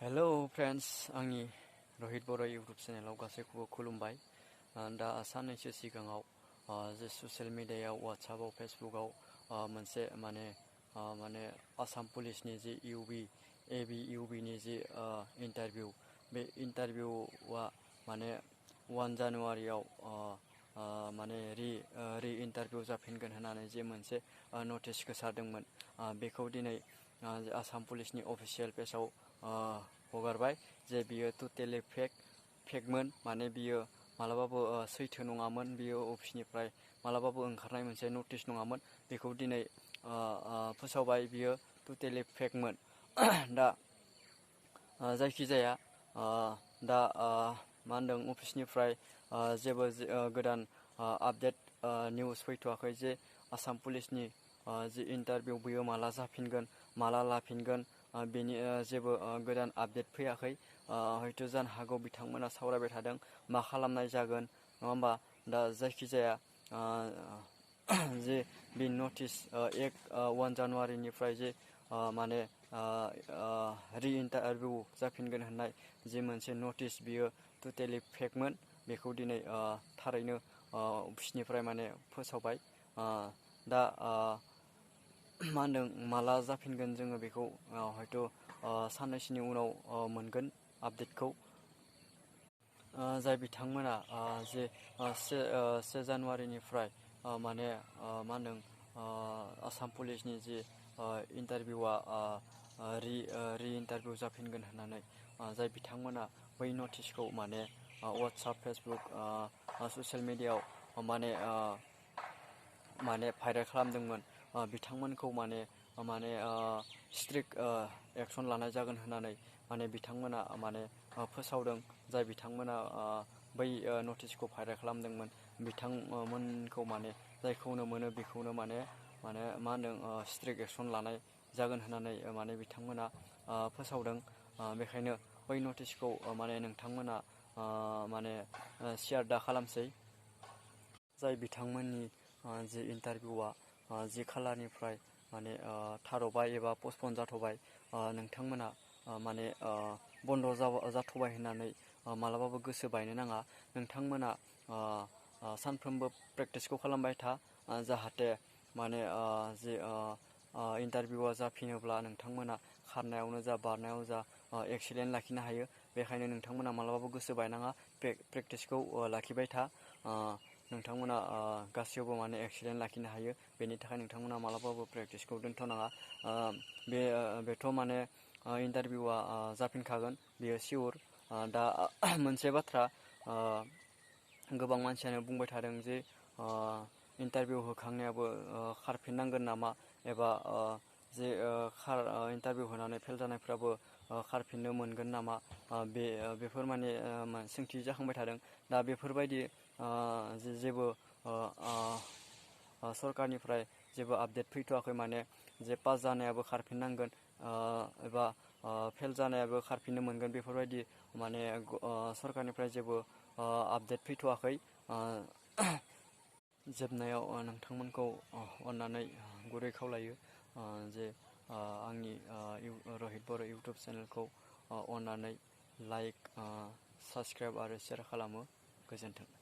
Hello friends, आंनि रहित बर' YouTube चेनेलाव गासैखौबो खुलुमबाय। दा साननैसो सिगाङाव जे ससियेल मिडियायाव वाट्सएपआव फेसबुकआव मोनसे माने आसाम पुलिसनि जे इउबिनि जे इन्टारभिउ, बे इन्टारभिउआ माने 1 जानुवारियाव माने रि इन्टारभिउ जाफिनगोन होननानै जे मोनसे नटिस गोसारदोंमोन, बेखौ दिनै आसाम पुलिसनि अफिसियेल पेजाव हगारबाय जे बियो टटेलि फेकमोन। माने बियो मालाबाबो सैथो नङामोन, बियो अफिसनिफ्राय मालाबाबो ओंखारनाय मोनसे नटिस नङामोन। बेखौ दिनै फोसावबाय, बियो टटेलि फेकमोन। दा जायखिजाया दा मा होनदों, अफिसनिफ्राय जेबो गोदान आपडेट निउस फैथ'वाखै जे आसाम पुलिसनि जि इन्टारभिउ बियो माला जाफिनगोन, माला लाफिनगोन, बेनि जेबो गोदान आपडेट फैयाखै। हयथ' जानो हागौ बिथांमोना सावरायबाय थादों मा खालामनाय जागोन, नङा होमबा। दा जायखिजाया जे बे नटिस 1 जानुवारिनिफ्राय जे माने रि इन्टारभिउ जाफिनगोन होननाय जे मोनसे नटिस, बियो टटेलि फेकमोन। बेखौ दिनै थारैनो अफिसनिफ्राय माने फोसावबाय। दा मा होनदों, माला जाफिनगोन जोङो बेखौ हयथ' साननैसोनि उनाव मोनगोन आपडेटखौ। जाय बिथांमोना जे 1 जानुवारिनिफ्राय माने मा होनदों, आसाम पुलिसनि जि इन्टारभिउआ रि इन्टारभिउ जाफिनगोन होननानै जाय बिथांमोना बै नटिसखौ माने वाट्सएप, फेसबुक, ससियेल मिडियायाव माने भाइरेल खालामदोंमोन, बिथांमोनखौ माने स्ट्रिक्ट एक्सन लानाय जागोन होननानै माने बिथांमोना माने फोसावदों। जाय बिथांमोना बै नटिसखौ भाइरेल खालामदोंमोन, बिथांमोनखौ माने जायखौनो मोनो बेखौनो माने मा होनदों, स्ट्रिक्ट एक्सन लानाय जागोन होननानै माने बिथांमोना फोसावदों। बेखायनो बै नटिसखौ माने नोंथांमोना माने शेयार दा खालामसै। जाय बिथांमोननि जि इन्टारभिउआ जि खालारनिफ्राय माने थाद'बाय एबा पस्टपन जाथ'बाय, नोंथांमोना माने बन्द' जाथ'बाय होननानै मालाबाबो गोसो बायनो नाङा। नोंथांमोना सानफ्रोमबो प्रेक्टिसखौ खालामबाय था, जाहाथे माने जि इन्टारभिउआ जाफिनोब्ला नोंथांमोना खारनायावनो जा बारनायाव जा एक्सिलेन्ट लाखिनो हायो। बेखायनो नोंथांमोना मालाबाबो गोसो बायनाङा, प्रेक्टिसखौ लाखिबाय था। नोंथांमोना गासैयावबो माने एक्सिलेन्ट लाखिनो हायो। बेनि थाखाय नोंथांमोना मालाबाबो प्रेक्टिसखौ दोनथ'नाङा। बेथ' माने इन्टारभिउआ जाफिनखागोन, बेयो सियर। दा मोनसे बाथ्रा, गोबां मानसियानो बुंबाय थादों जे इन्टारभिउ होखांनायाबो खारफिननांगोन नामा, एबा जे इन्टारभिउ होनानै फेल जानायफ्राबो खारफिननो मोनगोन नामा, बेफोर माने सोंथि जाखांबाय थादों। दा बेफोरबायदि जेबो सरकारनिफ्राय जेबो आपडेट फैथ'वाखै, माने जे पास जानायाबो खारफिननांगोन एबा फेल जानायाबो खारफिननो मोनगोन, बेफोरबायदि माने सरकारनिफ्राय जेबो आपडेट फैथ'वाखै। जोबनायाव नोंथांमोनखौ अननानै गुरै खावलायो जे आंनि रहित बर' इउटुब चेनेलखौ अननानै लाइक, साबस्क्राइब आरो शेयार खालामो। गोजोन्थों।